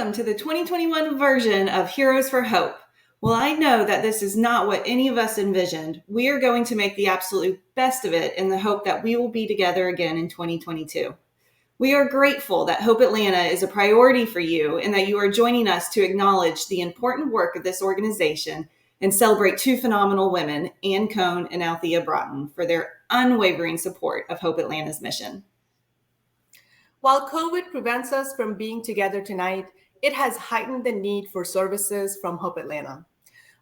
Welcome to the 2021 version of Heroes for Hope. Well, I know that this is not what any of us envisioned. We are going to make the absolute best of it in the hope that we will be together again in 2022. We are grateful that Hope Atlanta is a priority for you and that you are joining us to acknowledge the important work of this organization and celebrate two phenomenal women, Ann Cohn and Althea Broughton, for their unwavering support of Hope Atlanta's mission. While COVID prevents us from being together tonight, it has heightened the need for services from Hope Atlanta.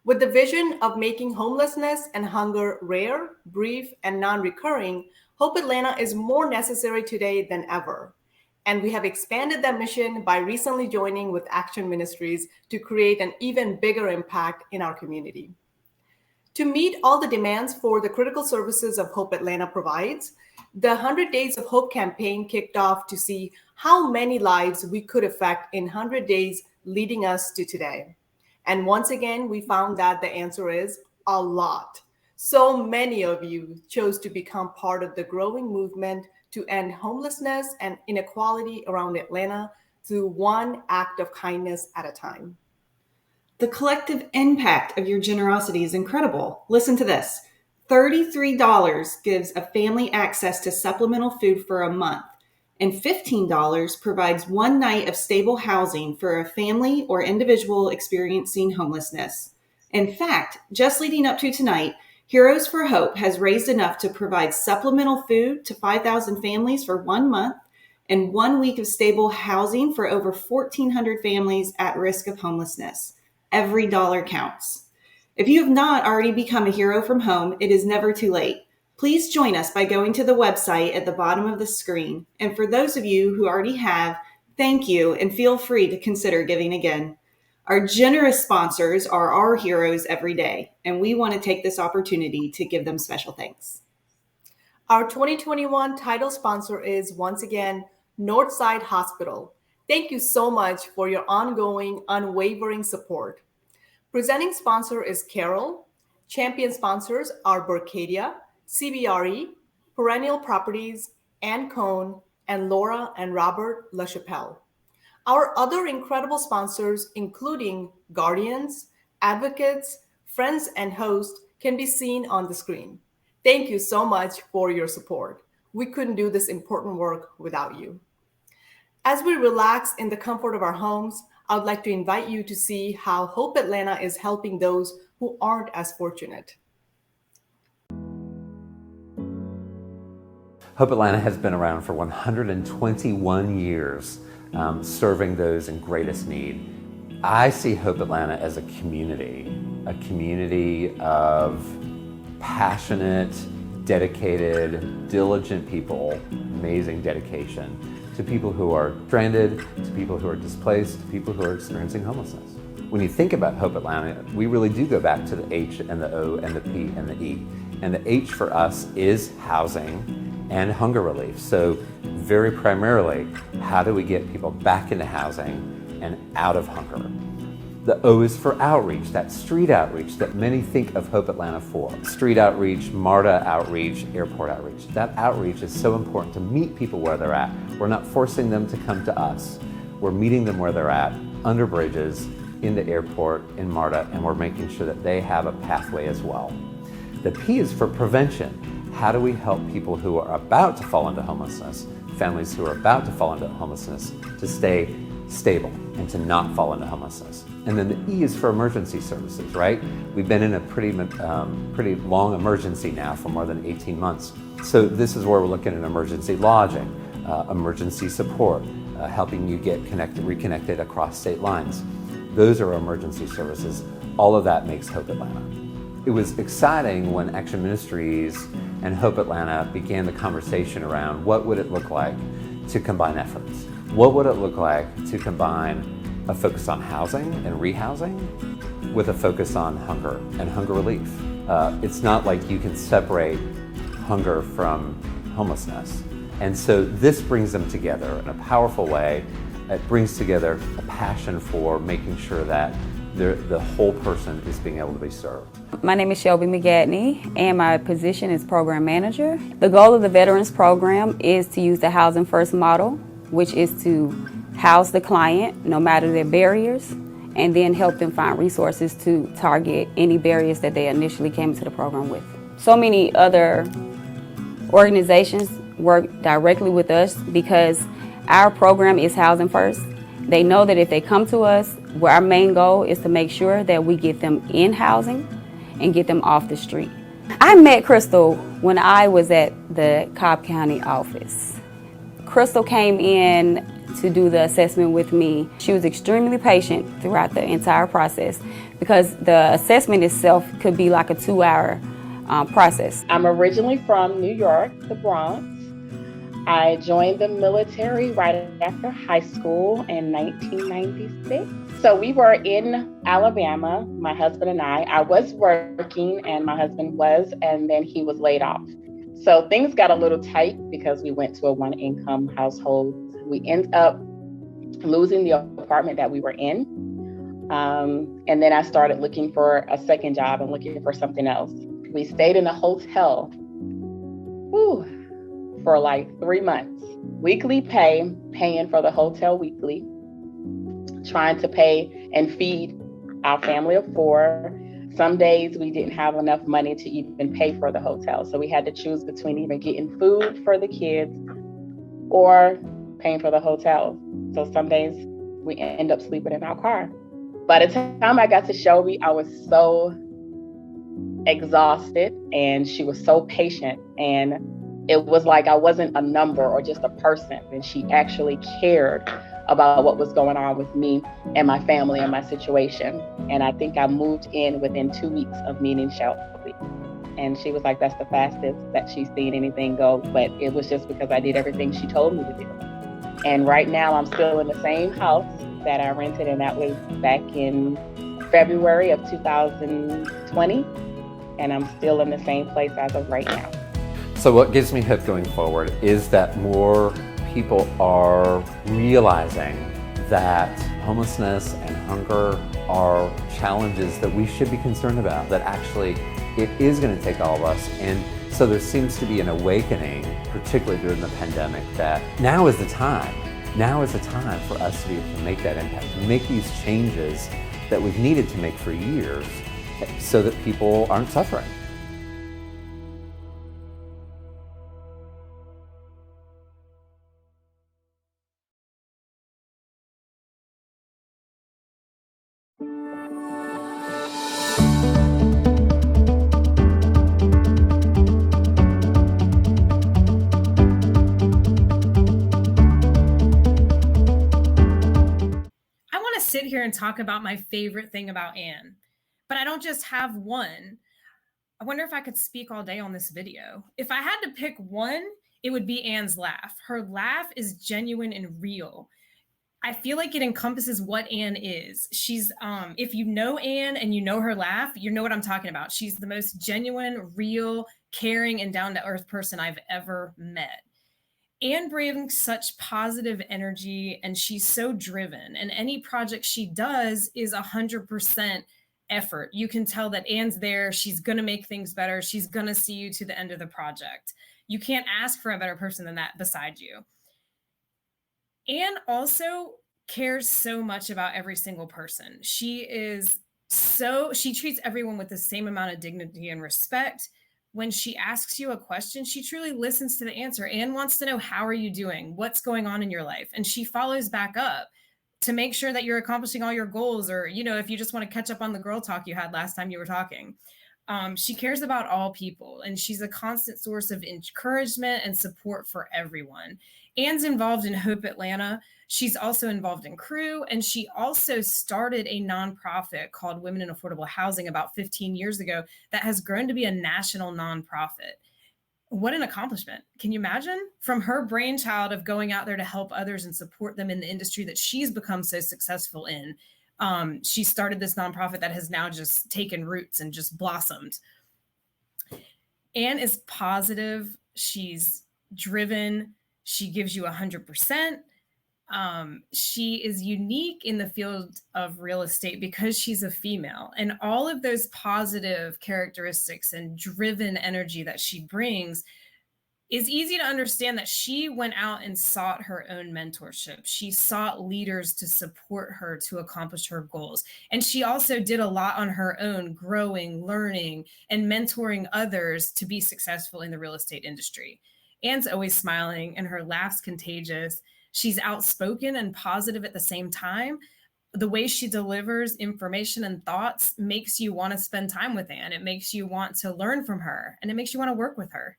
With the vision of making homelessness and hunger rare, brief, and non-recurring, Hope Atlanta is more necessary today than ever. And we have expanded that mission by recently joining with Action Ministries to create an even bigger impact in our community. To meet all the demands for the critical services of Hope Atlanta provides, the 100 Days of Hope campaign kicked off to see how many lives we could affect in 100 days leading us to today. And once again, we found that the answer is a lot. So many of you chose to become part of the growing movement to end homelessness and inequality around Atlanta through one act of kindness at a time. The collective impact of your generosity is incredible. Listen to this. $33 gives a family access to supplemental food for a month, and $15 provides one night of stable housing for a family or individual experiencing homelessness. In fact, just leading up to tonight, Heroes for Hope has raised enough to provide supplemental food to 5,000 families for 1 month and 1 week of stable housing for over 1,400 families at risk of homelessness. Every dollar counts. If you have not already become a hero from home, it is never too late. Please join us by going to the website at the bottom of the screen. And for those of you who already have, thank you and feel free to consider giving again. Our generous sponsors are our heroes every day, and we want to take this opportunity to give them special thanks. Our 2021 title sponsor is once again Northside Hospital. Thank you so much for your ongoing, unwavering support. Presenting sponsor is Carol. Champion sponsors are Bercadia, CBRE, Perennial Properties, Ann Cohn, and Laura and Robert LaChapelle. Our other incredible sponsors, including Guardians, Advocates, Friends, and Hosts, can be seen on the screen. Thank you so much for your support. We couldn't do this important work without you. As we relax in the comfort of our homes, I would like to invite you to see how Hope Atlanta is helping those who aren't as fortunate. Hope Atlanta has been around for 121 years, serving those in greatest need. I see Hope Atlanta as a community of passionate, dedicated, diligent people, amazing dedication to people who are stranded, to people who are displaced, to people who are experiencing homelessness. When you think about Hope Atlanta, we really do go back to the H and the O and the P and the E. And the H for us is housing and hunger relief. So very primarily, how do we get people back into housing and out of hunger? The O is for outreach, that street outreach that many think of Hope Atlanta for. Street outreach, MARTA outreach, airport outreach. That outreach is so important to meet people where they're at. We're not forcing them to come to us. We're meeting them where they're at, under bridges, in the airport, in MARTA, and we're making sure that they have a pathway as well. The P is for prevention. How do we help people who are about to fall into homelessness, families who are about to fall into homelessness, to stay stable and to not fall into homelessness? And then the E is for emergency services, right? We've been in a pretty long emergency now for more than 18 months. So this is where we're looking at emergency lodging, emergency support, helping you get reconnected across state lines. Those are emergency services. All of that makes Hope Atlanta. It was exciting when Action Ministries and Hope Atlanta began the conversation around what would it look like to combine efforts. What would it look like to combine a focus on housing and rehousing with a focus on hunger and hunger relief? It's not like you can separate hunger from homelessness. And so this brings them together in a powerful way. It brings together a passion for making sure that the whole person is being able to be served. My name is Shelby McGatney, and my position is Program Manager. The goal of the Veterans Program is to use the Housing First model, which is to house the client, no matter their barriers, and then help them find resources to target any barriers that they initially came into the program with. So many other organizations work directly with us because our program is housing first. They know that if they come to us, where our main goal is to make sure that we get them in housing and get them off the street. I met Crystal when I was at the Cobb County office. Crystal came in to do the assessment with me. She was extremely patient throughout the entire process because the assessment itself could be like a 2-hour process. I'm originally from New York, the Bronx. I joined the military right after high school in 1996. So we were in Alabama, my husband and I. I was working and my husband was, and then he was laid off. So things got a little tight because we went to a one-income household. We ended up losing the apartment that we were in. And then I started looking for a second job and looking for something else. We stayed in a hotel for like 3 months. Weekly pay, paying for the hotel weekly, trying to pay and feed our family of 4. Some days we didn't have enough money to even pay for the hotel. So we had to choose between either getting food for the kids or paying for the hotel. So some days we end up sleeping in our car. By the time I got to Shelby, I was so exhausted and she was so patient, and it was like I wasn't a number or just a person, and she actually cared about what was going on with me and my family and my situation. And I think I moved in within 2 weeks of meeting Shelby, and she was like, that's the fastest that she's seen anything go, but it was just because I did everything she told me to do. And right now I'm still in the same house that I rented, and that was back in February of 2020. And I'm still in the same place as of right now. So what gives me hope going forward is that more people are realizing that homelessness and hunger are challenges that we should be concerned about, that actually it is going to take all of us. And so there seems to be an awakening, particularly during the pandemic, that now is the time. Now is the time for us to be able to make that impact, to make these changes that we've needed to make for years so that people aren't suffering. Sit here and talk about my favorite thing about Anne, but I don't just have one. I wonder if I could speak all day on this video. If I had to pick one, it would be Anne's laugh. Her laugh is genuine and real. I feel like it encompasses what Anne is. She's, if you know Anne and you know her laugh, you know what I'm talking about. She's the most genuine, real, caring, and down-to-earth person I've ever met. Anne brings such positive energy and she's so driven, and any project she does is 100% effort. You can tell that Anne's there. She's going to make things better. She's going to see you to the end of the project. You can't ask for a better person than that beside you. Anne also cares so much about every single person. She treats everyone with the same amount of dignity and respect. When she asks you a question, she truly listens to the answer. Anne wants to know, how are you doing? What's going on in your life? And she follows back up to make sure that you're accomplishing all your goals, or, if you just want to catch up on the girl talk you had last time you were talking. She cares about all people, and she's a constant source of encouragement and support for everyone. Anne's involved in Hope Atlanta. She's also involved in Crew, and she also started a nonprofit called Women in Affordable Housing about 15 years ago that has grown to be a national nonprofit. What an accomplishment. Can you imagine? From her brainchild of going out there to help others and support them in the industry that she's become so successful in, she started this nonprofit that has now just taken roots and just blossomed. Anne is positive. She's driven. She gives you 100%. She is unique in the field of real estate because she's a female, and all of those positive characteristics and driven energy that she brings it's easy to understand that she went out and sought her own mentorship. She sought leaders to support her to accomplish her goals. And she also did a lot on her own, growing, learning, and mentoring others to be successful in the real estate industry. Anne's always smiling and her laugh's contagious. She's outspoken and positive at the same time. The way she delivers information and thoughts makes you want to spend time with Anne. It makes you want to learn from her, and it makes you want to work with her.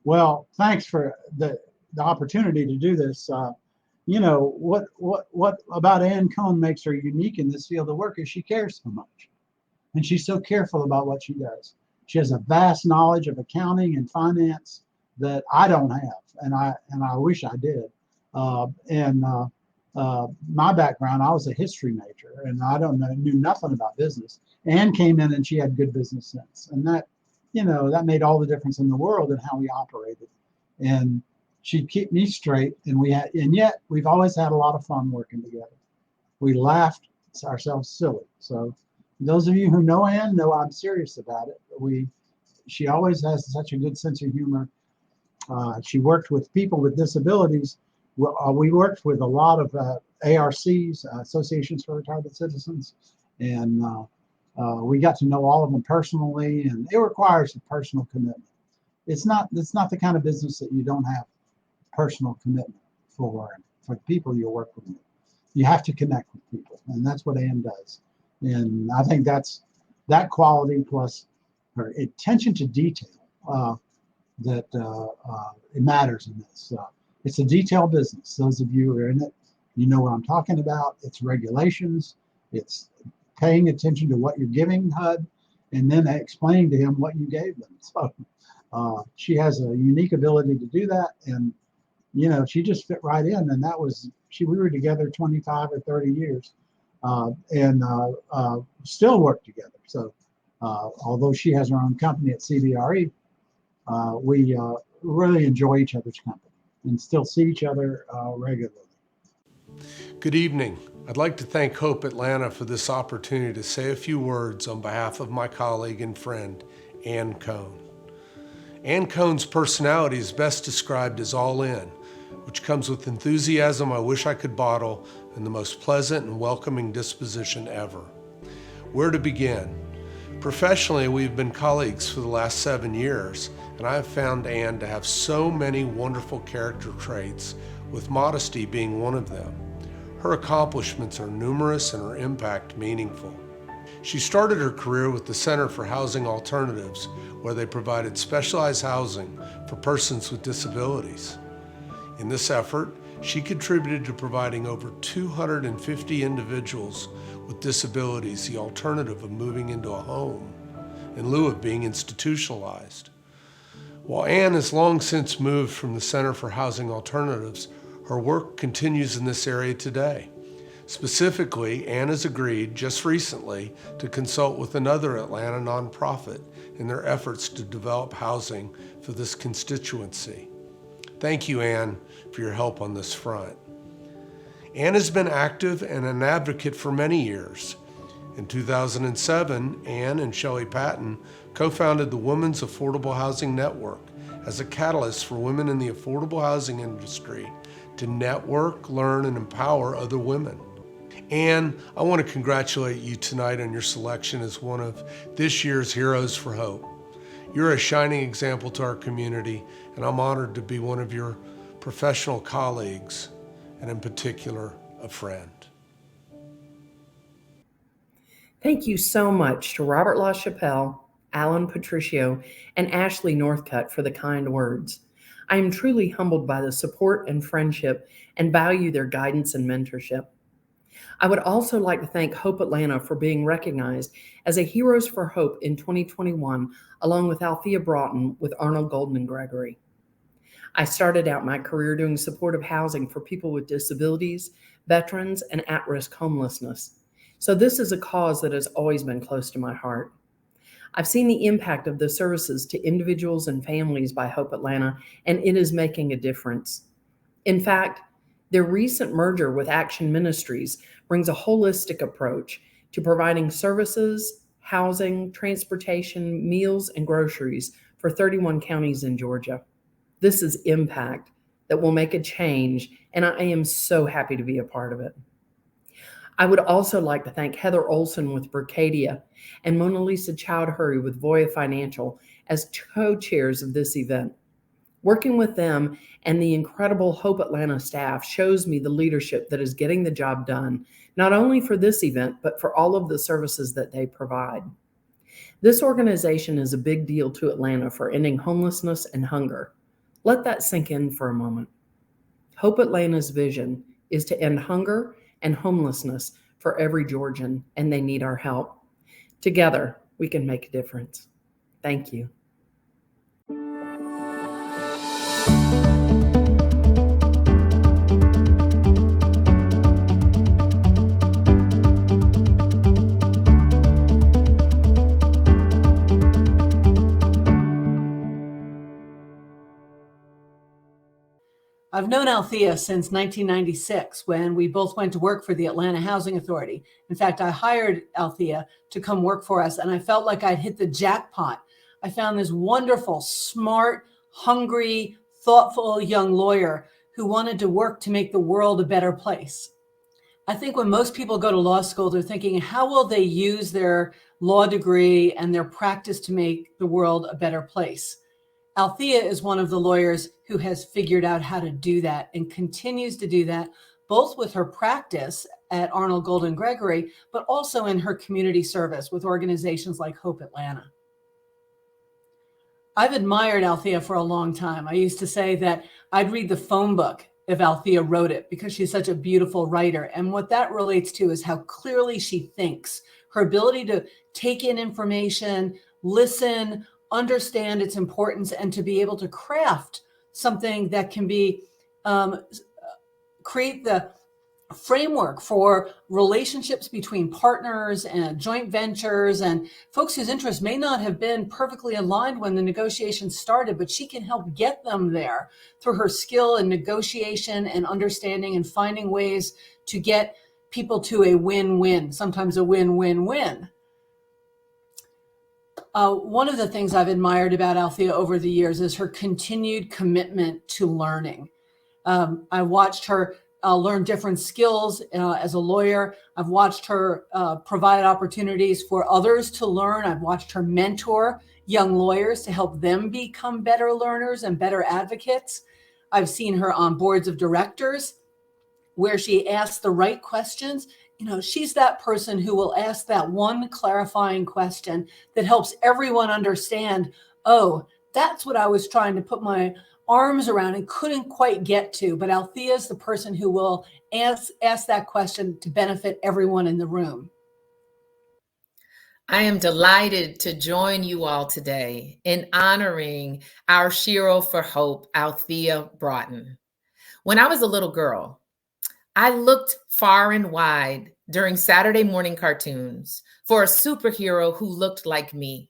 Well, thanks for the opportunity to do this. What about Ann Cohn makes her unique in this field of work is she cares so much, and she's so careful about what she does. She has a vast knowledge of accounting and finance that I don't have, and I wish I did. My background, I was a history major, and I knew nothing about business. Ann came in and she had good business sense, and that made all the difference in the world in how we operated. And she'd keep me straight, and yet we've always had a lot of fun working together. We laughed ourselves silly. So those of you who know Ann know I'm serious about it. She always has such a good sense of humor. She worked with people with disabilities. We worked with a lot of ARCs, Associations for Retarded Citizens, and we got to know all of them personally, and it requires a personal commitment. It's not the kind of business that you don't have personal commitment for the people you work with. You have to connect with people, and that's what Ann does. And I think that's that quality plus her attention to detail that it matters in this. It's a detail business. Those of you who are in it, you know what I'm talking about. It's regulations. It's paying attention to what you're giving HUD, and then explaining to him what you gave them. So she has a unique ability to do that, and she just fit right in. And we were together 25 or 30 years, and still work together. So although she has her own company at CBRE, we really enjoy each other's company and still see each other regularly. Good evening. I'd like to thank Hope Atlanta for this opportunity to say a few words on behalf of my colleague and friend, Ann Cohn. Ann Cohn's personality is best described as all in, which comes with enthusiasm I wish I could bottle and the most pleasant and welcoming disposition ever. Where to begin? Professionally, we've been colleagues for the last 7 years, and I have found Ann to have so many wonderful character traits, with modesty being one of them. Her accomplishments are numerous and her impact meaningful. She started her career with the Center for Housing Alternatives, where they provided specialized housing for persons with disabilities. In this effort, she contributed to providing over 250 individuals with disabilities the alternative of moving into a home in lieu of being institutionalized. While Ann has long since moved from the Center for Housing Alternatives, her work continues in this area today. Specifically, Ann has agreed just recently to consult with another Atlanta nonprofit in their efforts to develop housing for this constituency. Thank you, Ann, for your help on this front. Ann has been active and an advocate for many years. In 2007, Ann and Shelley Patton co-founded the Women's Affordable Housing Network as a catalyst for women in the affordable housing industry to network, learn, and empower other women. Ann, I want to congratulate you tonight on your selection as one of this year's Heroes for Hope. You're a shining example to our community, and I'm honored to be one of your professional colleagues, and in particular, a friend. Thank you so much to Robert LaChapelle, Alan Patricio, and Ashley Northcutt for the kind words. I am truly humbled by the support and friendship and value their guidance and mentorship. I would also like to thank Hope Atlanta for being recognized as a Heroes for Hope in 2021, along with Althea Broughton with Arnold Golden and Gregory. I started out my career doing supportive housing for people with disabilities, veterans, and at-risk homelessness. So this is a cause that has always been close to my heart. I've seen the impact of the services to individuals and families by Hope Atlanta, and it is making a difference. In fact, their recent merger with Action Ministries brings a holistic approach to providing services, housing, transportation, meals, and groceries for 31 counties in Georgia. This is impact that will make a change, and I am so happy to be a part of it. I would also like to thank Heather Olson with Bercadia and Mona Lisa Chowdhury with Voya Financial as co-chairs of this event. Working with them and the incredible Hope Atlanta staff shows me the leadership that is getting the job done, not only for this event, but for all of the services that they provide. This organization is a big deal to Atlanta for ending homelessness and hunger. Let that sink in for a moment. Hope Atlanta's vision is to end hunger and homelessness for every Georgian, and they need our help. Together, we can make a difference. Thank you. I've known Althea since 1996 when we both went to work for the Atlanta Housing Authority. In fact, I hired Althea to come work for us, and I felt like I'd hit the jackpot. I found this wonderful, smart, hungry, thoughtful young lawyer who wanted to work to make the world a better place. I think when most people go to law school, they're thinking, how will they use their law degree and their practice to make the world a better place? Althea is one of the lawyers who has figured out how to do that and continues to do that, both with her practice at Arnold Golden Gregory, but also in her community service with organizations like Hope Atlanta. I've admired Althea for a long time. I used to say that I'd read the phone book if Althea wrote it because she's such a beautiful writer. And what that relates to is how clearly she thinks, her ability to take in information, listen, understand its importance, and to be able to craft something that can be create the framework for relationships between partners and joint ventures and folks whose interests may not have been perfectly aligned when the negotiations started, but she can help get them there through her skill in negotiation and understanding and finding ways to get people to a win-win, sometimes a win-win-win. One of the things I've admired about Althea over the years is her continued commitment to learning. I watched her learn different skills as a lawyer. I've watched her provide opportunities for others to learn. I've watched her mentor young lawyers to help them become better learners and better advocates. I've seen her on boards of directors where she asks the right questions. You know, she's that person who will ask that one clarifying question that helps everyone understand, oh, that's what I was trying to put my arms around and couldn't quite get to. But Althea is the person who will ask that question to benefit everyone in the room. I am delighted to join you all today in honoring our Shero for Hope, Althea Broughton. When I was a little girl, I looked far and wide during Saturday morning cartoons for a superhero who looked like me.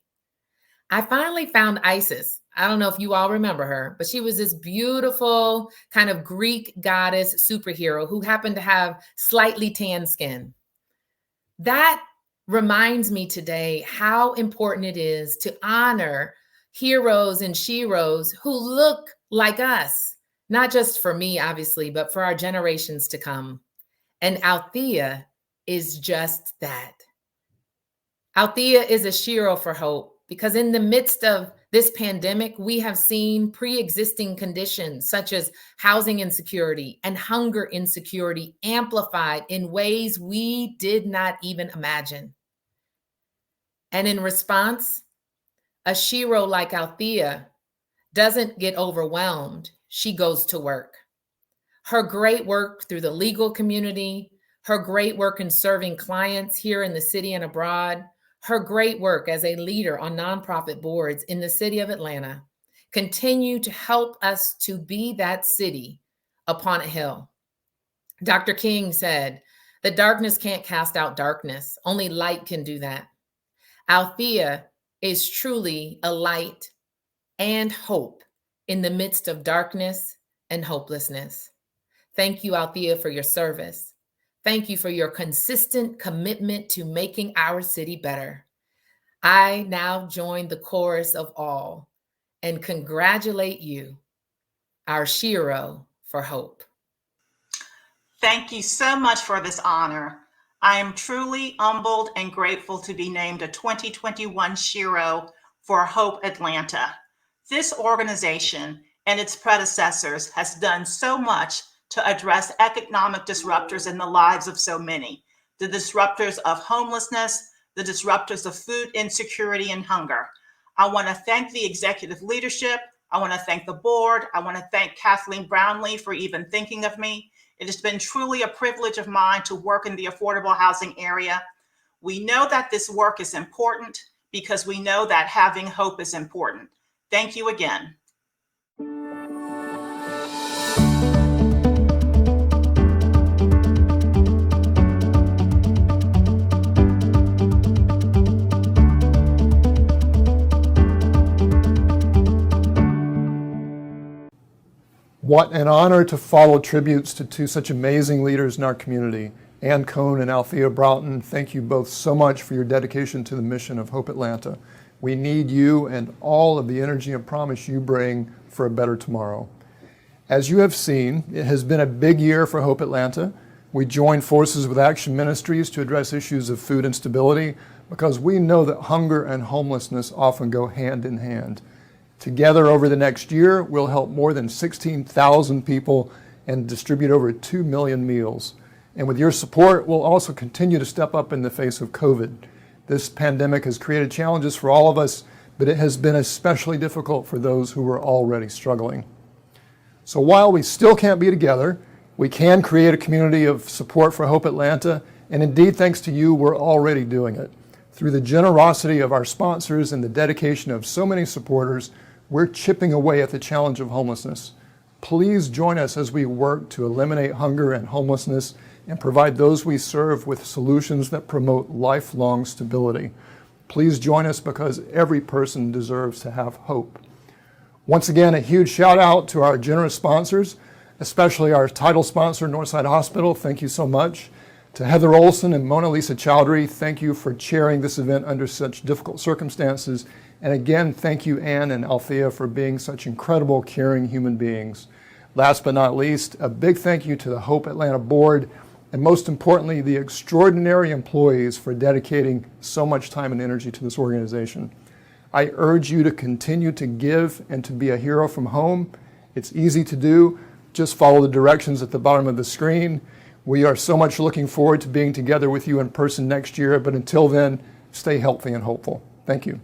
I finally found Isis. I don't know if you all remember her, but she was this beautiful kind of Greek goddess superhero who happened to have slightly tan skin. That reminds me today how important it is to honor heroes and sheroes who look like us, not just for me, obviously, but for our generations to come. And Althea is just that. Althea is a shero for hope because in the midst of this pandemic, we have seen pre-existing conditions such as housing insecurity and hunger insecurity amplified in ways we did not even imagine. And in response, a shero like Althea doesn't get overwhelmed. She goes to work. Her great work through the legal community, her great work in serving clients here in the city and abroad, her great work as a leader on nonprofit boards in the city of Atlanta continue to help us to be that city upon a hill. Dr. King said, "The darkness can't cast out darkness. Only light can do that." Althea is truly a light and hope in the midst of darkness and hopelessness. Thank you, Althea, for your service. Thank you for your consistent commitment to making our city better. I now join the chorus of all and congratulate you our Shiro for Hope. Thank you so much for this honor. I am truly humbled and grateful to be named a 2021 Shiro for Hope Atlanta. This organization and its predecessors has done so much to address economic disruptors in the lives of so many, the disruptors of homelessness, the disruptors of food insecurity and hunger. I want to thank the executive leadership. I want to thank the board. I want to thank Kathleen Brownlee for even thinking of me. It has been truly a privilege of mine to work in the affordable housing area. We know that this work is important because we know that having hope is important. Thank you again. What an honor to follow tributes to two such amazing leaders in our community. Ann Cohn and Althea Broughton, thank you both so much for your dedication to the mission of Hope Atlanta. We need you and all of the energy and promise you bring for a better tomorrow. As you have seen, it has been a big year for Hope Atlanta. We joined forces with Action Ministries to address issues of food instability because we know that hunger and homelessness often go hand in hand. Together over the next year, we'll help more than 16,000 people and distribute over 2 million meals. And with your support, we'll also continue to step up in the face of COVID. This pandemic has created challenges for all of us, but it has been especially difficult for those who were already struggling. So while we still can't be together, we can create a community of support for Hope Atlanta, and indeed, thanks to you, we're already doing it. Through the generosity of our sponsors and the dedication of so many supporters, we're chipping away at the challenge of homelessness. Please join us as we work to eliminate hunger and homelessness and provide those we serve with solutions that promote lifelong stability. Please join us because every person deserves to have hope. Once again, a huge shout out to our generous sponsors, especially our title sponsor, Northside Hospital. Thank you so much. To Heather Olson and Mona Lisa Chowdhury, thank you for chairing this event under such difficult circumstances. And again, thank you, Ann and Althea, for being such incredible, caring human beings. Last but not least, a big thank you to the Hope Atlanta Board, and most importantly, the extraordinary employees for dedicating so much time and energy to this organization. I urge you to continue to give and to be a hero from home. It's easy to do. Just follow the directions at the bottom of the screen. We are so much looking forward to being together with you in person next year, but until then, stay healthy and hopeful. Thank you.